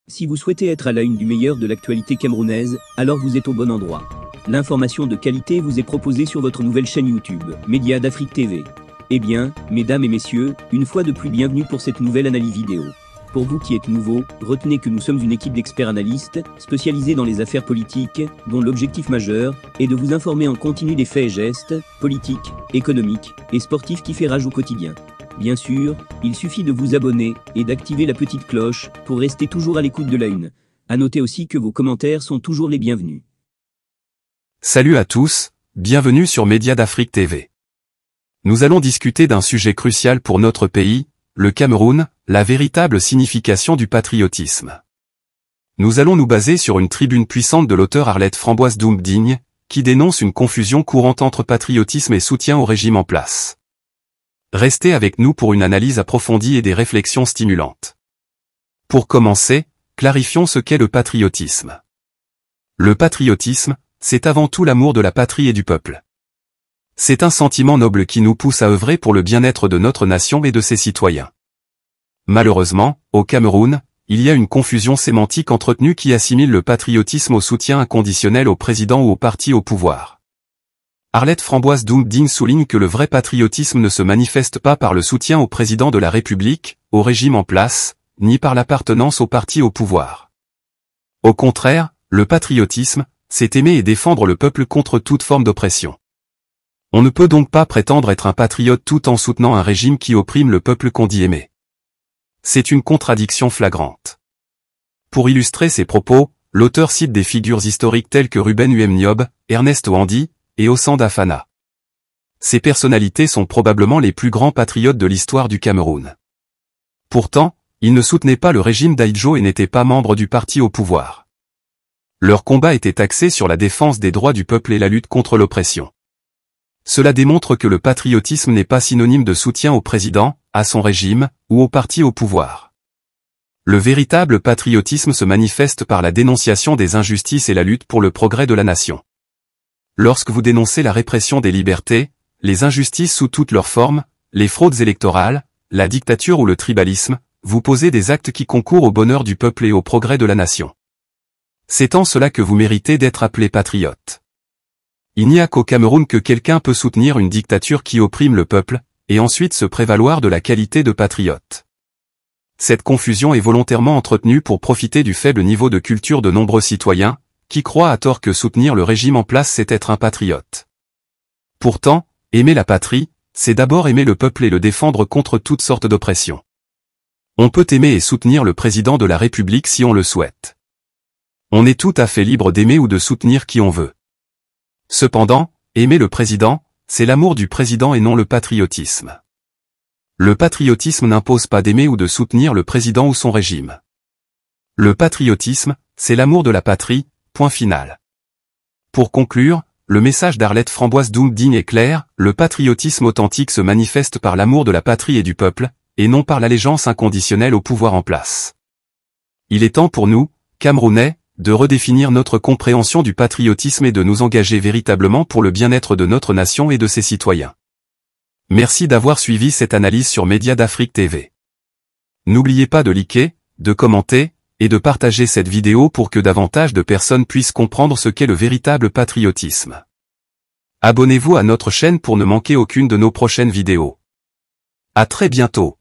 Si vous souhaitez être à la une du meilleur de l'actualité camerounaise, alors vous êtes au bon endroit. L'information de qualité vous est proposée sur votre nouvelle chaîne YouTube, Média d'Afrique TV. Eh bien, mesdames et messieurs, une fois de plus bienvenue pour cette nouvelle analyse vidéo. Pour vous qui êtes nouveaux, retenez que nous sommes une équipe d'experts analystes, spécialisés dans les affaires politiques, dont l'objectif majeur est de vous informer en continu des faits et gestes, politiques, économiques et sportifs qui fait rage au quotidien. Bien sûr, il suffit de vous abonner et d'activer la petite cloche pour rester toujours à l'écoute de la une. À noter aussi que vos commentaires sont toujours les bienvenus. Salut à tous, bienvenue sur Média d'Afrique TV. Nous allons discuter d'un sujet crucial pour notre pays, le Cameroun, la véritable signification du patriotisme. Nous allons nous baser sur une tribune puissante de l'auteur Arlette Framboise Doumbedigne, qui dénonce une confusion courante entre patriotisme et soutien au régime en place. Restez avec nous pour une analyse approfondie et des réflexions stimulantes. Pour commencer, clarifions ce qu'est le patriotisme. Le patriotisme, c'est avant tout l'amour de la patrie et du peuple. C'est un sentiment noble qui nous pousse à œuvrer pour le bien-être de notre nation et de ses citoyens. Malheureusement, au Cameroun, il y a une confusion sémantique entretenue qui assimile le patriotisme au soutien inconditionnel au président ou au parti au pouvoir. Arlette Framboise Doumbedigne souligne que le vrai patriotisme ne se manifeste pas par le soutien au président de la République, au régime en place, ni par l'appartenance au parti au pouvoir. Au contraire, le patriotisme, c'est aimer et défendre le peuple contre toute forme d'oppression. On ne peut donc pas prétendre être un patriote tout en soutenant un régime qui opprime le peuple qu'on dit aimer. C'est une contradiction flagrante. Pour illustrer ses propos, l'auteur cite des figures historiques telles que Ruben Uem-Niob, Ernest Ouandi, et Osanda Fana. Ces personnalités sont probablement les plus grands patriotes de l'histoire du Cameroun. Pourtant, ils ne soutenaient pas le régime d'Aïdjo et n'étaient pas membres du parti au pouvoir. Leur combat était axé sur la défense des droits du peuple et la lutte contre l'oppression. Cela démontre que le patriotisme n'est pas synonyme de soutien au président, à son régime, ou au parti au pouvoir. Le véritable patriotisme se manifeste par la dénonciation des injustices et la lutte pour le progrès de la nation. Lorsque vous dénoncez la répression des libertés, les injustices sous toutes leurs formes, les fraudes électorales, la dictature ou le tribalisme, vous posez des actes qui concourent au bonheur du peuple et au progrès de la nation. C'est en cela que vous méritez d'être appelé patriote. Il n'y a qu'au Cameroun que quelqu'un peut soutenir une dictature qui opprime le peuple, et ensuite se prévaloir de la qualité de patriote. Cette confusion est volontairement entretenue pour profiter du faible niveau de culture de nombreux citoyens, qui croient à tort que soutenir le régime en place c'est être un patriote. Pourtant, aimer la patrie, c'est d'abord aimer le peuple et le défendre contre toutes sortes d'oppressions. On peut aimer et soutenir le président de la République si on le souhaite. On est tout à fait libre d'aimer ou de soutenir qui on veut. Cependant, aimer le président, c'est l'amour du président et non le patriotisme. Le patriotisme n'impose pas d'aimer ou de soutenir le président ou son régime. Le patriotisme, c'est l'amour de la patrie, point final. Pour conclure, le message d'Arlette Framboise Doumbedigne est clair, le patriotisme authentique se manifeste par l'amour de la patrie et du peuple, et non par l'allégeance inconditionnelle au pouvoir en place. Il est temps pour nous, Camerounais, de redéfinir notre compréhension du patriotisme et de nous engager véritablement pour le bien-être de notre nation et de ses citoyens. Merci d'avoir suivi cette analyse sur Média d'Afrique TV. N'oubliez pas de liker, de commenter, et de partager cette vidéo pour que davantage de personnes puissent comprendre ce qu'est le véritable patriotisme. Abonnez-vous à notre chaîne pour ne manquer aucune de nos prochaines vidéos. À très bientôt.